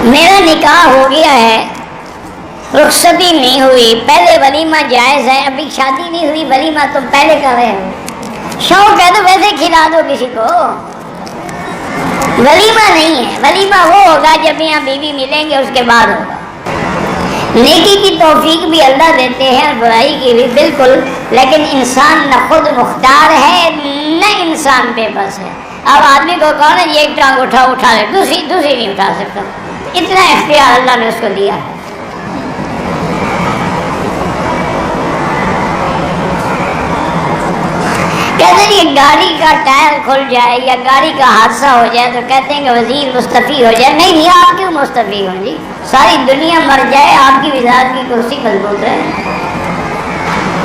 میرا نکاح ہو گیا ہے، رخصتی نہیں ہوئی، پہلے ولیمہ جائز ہے، ابھی شادی نہیں ہوئی، ولیمہ تم پہلے کر رہے ہو، شوق ہے تو ویسے کھلا دو کسی کو، ولیمہ نہیں ہے، ولیمہ وہ ہوگا جب یہاں بیوی ملیں گے اس کے بعد ہوگا۔ نیکی کی توفیق بھی اللہ دیتے ہیں اور برائی کی بھی، بالکل، لیکن انسان نہ خود مختار ہے نہ انسان بے بس ہے۔ اب آدمی کو کہو نا یہ ایک ٹانگ اٹھا لے، دوسری نہیں اٹھا سکتا، اتنا اختیار اللہ نے اس کو دیا ہے۔ کہتے ہیں کہ گاڑی کا ٹائر کھل جائے یا گاڑی کا حادثہ ہو جائے تو کہتے ہیں کہ وزیر مستعفی ہو جائے، نہیں آپ کیوں مستعفی ہوں جی، ساری دنیا مر جائے آپ کی وزارت کی کرسی مضبوط ہے۔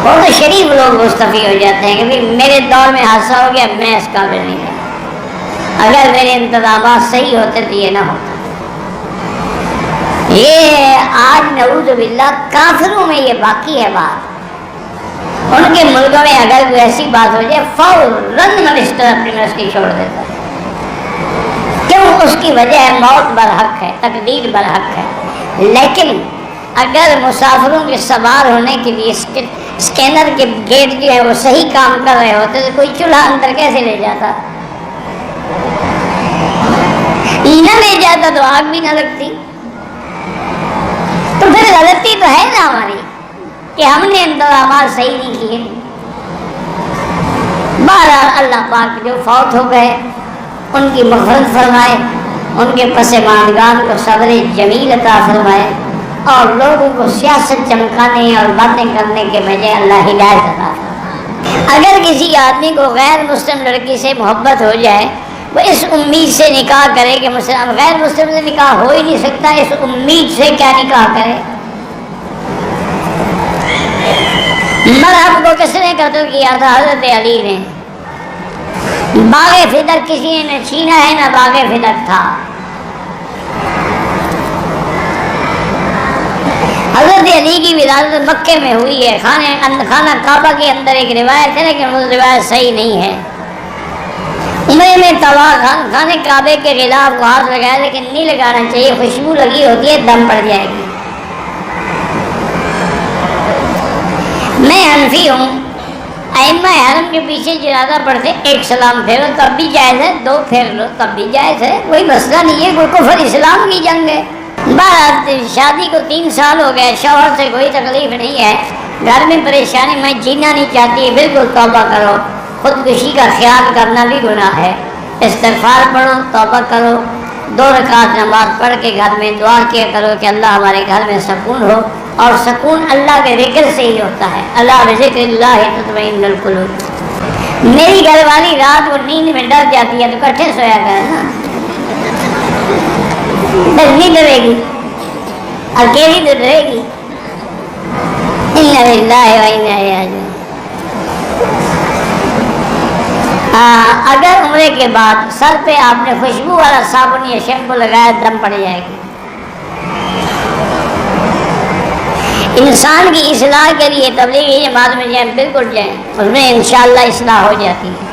بہت شریف لوگ مستعفی ہو جاتے ہیں کہ بھائی میرے دور میں حادثہ ہو گیا، میں اس قابل نہیں ہے، اگر میرے انتظامات صحیح ہوتے تو یہ نہ ہوتا۔ یہ آج نعوذ باللہ کافروں میں یہ باقی ہے بات، ان کے ملکوں میں اگر کوئی ایسی بات ہو جائے فوراً منسٹر اپنی منسٹری چھوڑ دیتا ہے، کیوں؟ اس کی وجہ ہے موت برحق ہے، تقدیر برحق ہے۔ لیکن اگر مسافروں کے سوار ہونے کے لیے اسکینر کے گیٹ جو ہے وہ صحیح کام کر رہے ہوتے تو کوئی چولہا اندر کیسے لے جاتا؟ نہ لے جاتا تو آگ بھی نہ لگتی۔ تو پھر غلطی تو ہے نا ہماری کہ ہم نے انتظامات صحیح نہیں کیے۔ بہرحال اللہ پاک جو فوت ہو گئے ان کی مغفرت فرمائے، ان کے پسماندگان کو صبر جمیل عطا فرمائے، اور لوگوں کو سیاست چمکانے اور باتیں کرنے کے بجائے اللہ ہدایت عطا فرمائے۔ اگر کسی آدمی کو غیر مسلم لڑکی سے محبت ہو جائے، وہ اس امید سے نکاح کرے کہ غیر مسلم سے نکاح ہو ہی نہیں سکتا، اس امید سے کیا نکاح کرے؟ مرحب کو کس نے قتل کیا تھا؟ حضرت علی نے۔ باغ فدر کسی نے چھینا ہے نہ باغ فدر تھا۔ حضرت علی کی ولادت مکے میں ہوئی ہے، خانہ کعبہ کے اندر ایک روایت ہے لیکن وہ روایت صحیح نہیں ہے۔ عمرے میں طواف خانہ کعبے کے خلاف کو ہاتھ لگایا لیکن نہیں لگانا چاہیے، خوشبو لگی ہوتی ہے دم پڑ جائے گی۔ میں حنفی ہوں، ائمہ حرم کے پیچھے جنازہ پڑھتے ایک سلام پھیرو تب بھی جائز ہے، دو پھیر لو تب بھی جائز ہے، کوئی مسئلہ نہیں ہے، کوئی کفر اسلام کی جنگ ہے۔ بات شادی کو 3 سال ہو گئے، شوہر سے کوئی تکلیف نہیں ہے، گھر میں پریشانی میں جینا نہیں چاہتی، بالکل توبہ کرو، خودکشی کا خیال کرنا بھی گناہ ہے، استغفار پڑھو، توبہ کرو، 2 رکعت نماز پڑھ کے گھر میں دعا کیا کرو کہ اللہ ہمارے گھر میں سکون ہو، اور سکون اللہ کے ذکر سے ہی ہوتا ہے، اللہ بذکر اللہ تطمئن القلوب۔ میری گھر والی رات کو نیند میں ڈر جاتی ہے تو کٹھے سویا کرے نا، بس نہیں ڈرے گی، اکیلی تو ڈرے گی۔ انا للہ و انا الیہ راجعون۔ اگر عمرے کے بعد سر پہ آپ نے خوشبو والا صابن یا شیمپو لگایا دم پڑ جائے گی۔ انسان کی اصلاح کے لیے تبلیغی جماعت میں جائیں، بالکل جائیں، اس میں انشاءاللہ اصلاح ہو جاتی ہے۔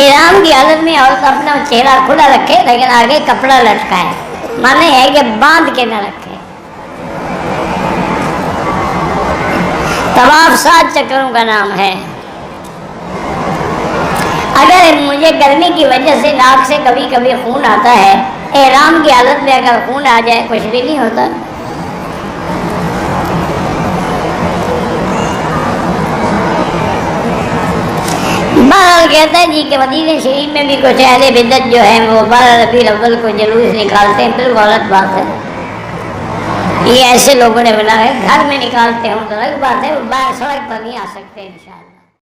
احرام کی حالت میں عورت اپنا چہرہ کھلا رکھے لیکن آگے کپڑا لٹکائے، معنی ہے کہ باندھ کے نہ رکھے۔ طواف 7 چکروں کا نام ہے۔ اگر مجھے گرمی کی وجہ سے ناک سے کبھی کبھی خون آتا ہے، احرام کی حالت میں اگر خون آ جائے کچھ بھی نہیں ہوتا۔ بہرحال کہتا ہے جی کہ مدینہ شریف میں بھی کچھ اہل بدعت جو ہیں وہ 12 ربیع الاول کو جلوس نکالتے ہیں، بالکل غلط بات ہے، یہ ایسے لوگوں نے بنا ہے، گھر میں نکالتے ہوں تو الگ بات ہے، وہ باہر سڑک پر نہیں آ سکتے انشاءاللہ۔